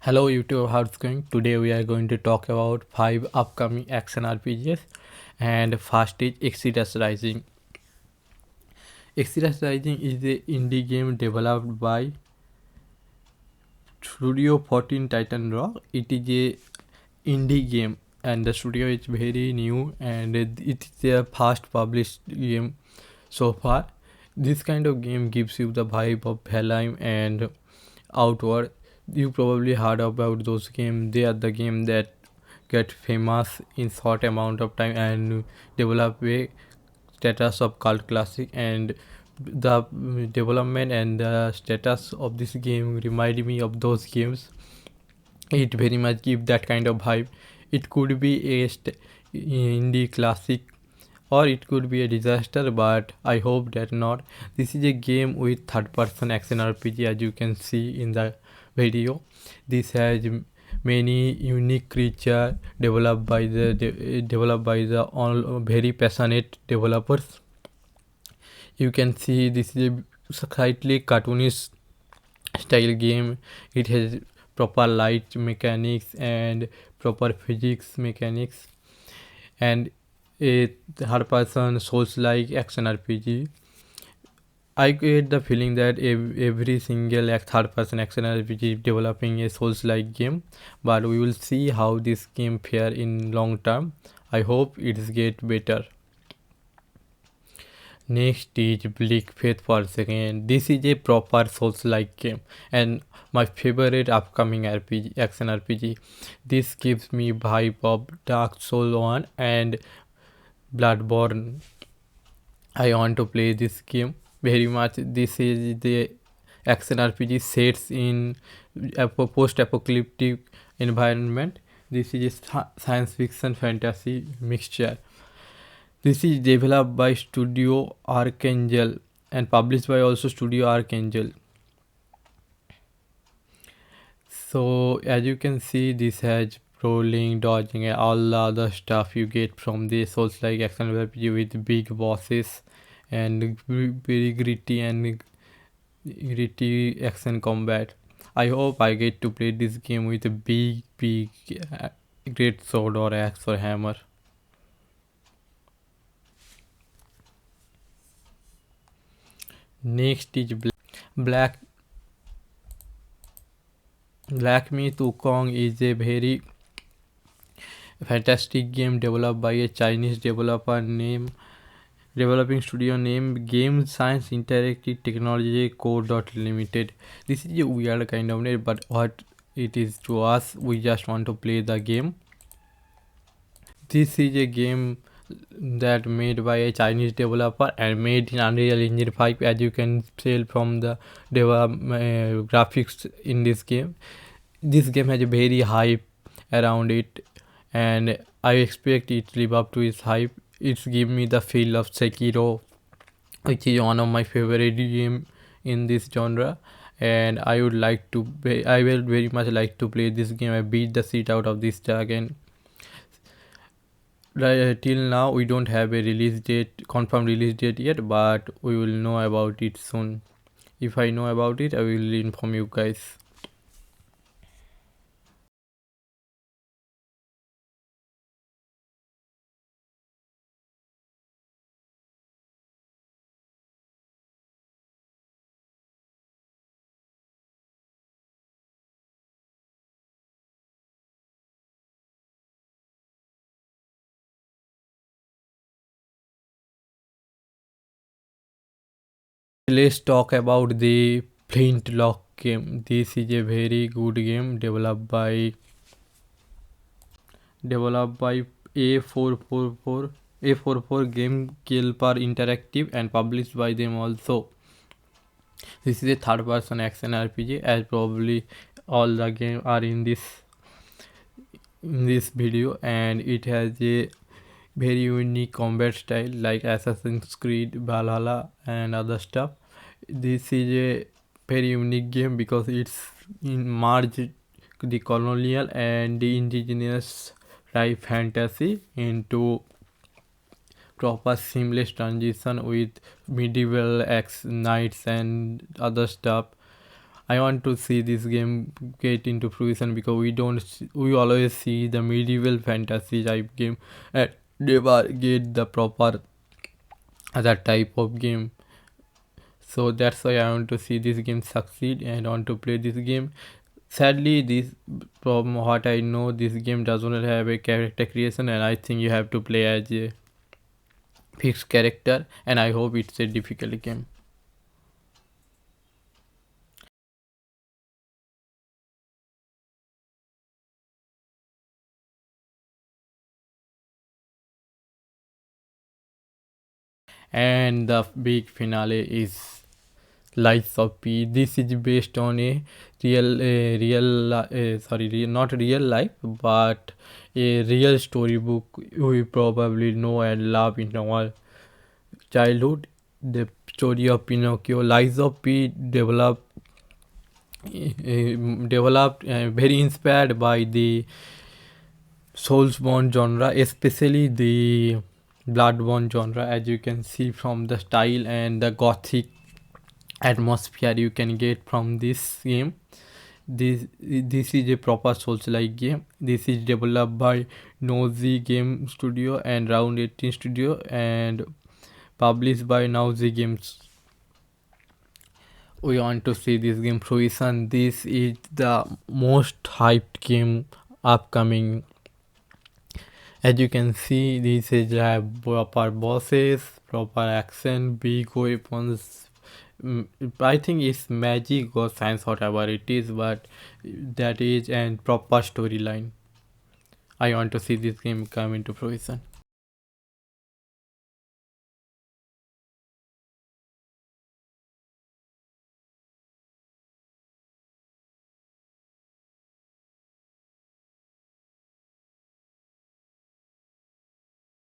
Hello YouTube, how's it going? Today we are going to talk about 5 upcoming action RPGs, and first is Exodus Rising. Exodus Rising is an indie game developed by Studio 14 Titan Rock. It is a indie game and the studio is very new and it is a fast published game so far. This kind of game gives you the vibe of Valheim and Outward. You probably heard about those games. They are the game that get famous in short amount of time and develop a status of cult classic, and the development and the status of this game remind me of those games. It very much give that kind of vibe. It could be a indie classic or it could be a disaster, but I hope that not. This is a game with third person action RPG, as you can see in the video. This has many unique creature developed by the all very passionate developers. You can see this is a slightly cartoonish style game. It has proper light mechanics and proper physics mechanics, and a third person souls like action RPG. I get the feeling that every single third person action RPG is developing a souls like game, but we will see how this game fare in long term. I hope it get better. Next is Bleak Faith for a second. This is a proper Souls-like game and my favorite upcoming RPG, action RPG. This gives me vibe of Dark Souls 1 and Bloodborne. I want to play this game very much. This is the action RPG sets in a post-apocalyptic environment. This is a science fiction fantasy mixture. This is developed by Studio Archangel and published by also Studio Archangel. So as you can see, this has rolling, dodging and all the other stuff you get from the Souls like action RPG with big bosses and very gritty action combat. I hope I get to play this game with a big great sword or axe or hammer. Next is Black Black Myth Wukong is a very fantastic game developed by a Chinese developing studio named Game Science Interactive Technology Co. Limited. This is a weird kind of name, but what it is to us, we just want to play the game. This is a game that made by a Chinese developer and made in Unreal Engine 5, as you can tell from the graphics in this game. This game has a very hype around it and I expect it to live up to its hype. It's give me the feel of Sekiro, which is one of my favorite game in this genre, and I will very much like to play this game. I beat the shit out of this dragon. Till now we don't have a confirmed release date yet, but we will know about it soon. If I know about it, I will inform you guys. Let's talk about the Flintlock game. This is a very good game developed by A444 Game Kilper Interactive and published by them also. This is a third person action RPG, as probably all the games are in this video, and it has a very unique combat style like Assassin's Creed Valhalla and other stuff. This is a very unique game because it's merged the colonial and the indigenous type fantasy into proper seamless transition with medieval knights and other stuff. I want to see this game get into fruition because we always see the medieval fantasy type game and never get the proper other type of game. So that's why I want to see this game succeed and want to play this game. Sadly, this from what I know, this game does not have a character creation, and I think you have to play as a fixed character. And I hope it's a difficult game. And the big finale is Lies of P. This is based on a not real life, but a real storybook we probably know and love in our childhood. The story of Pinocchio. Lies of P developed very inspired by the Soulsborne genre, especially the Bloodborne genre, as you can see from the style and the gothic atmosphere you can get from this game. This is a proper Souls-like game. This is developed by Nosy Game Studio and Round 18 Studio and published by Nosy Games. We want to see this game fruition. This is the most hyped game upcoming. As you can see, this is proper bosses, proper action, big weapons. I think it's magic or science, whatever it is, but that is and proper storyline. I want to see this game come into fruition.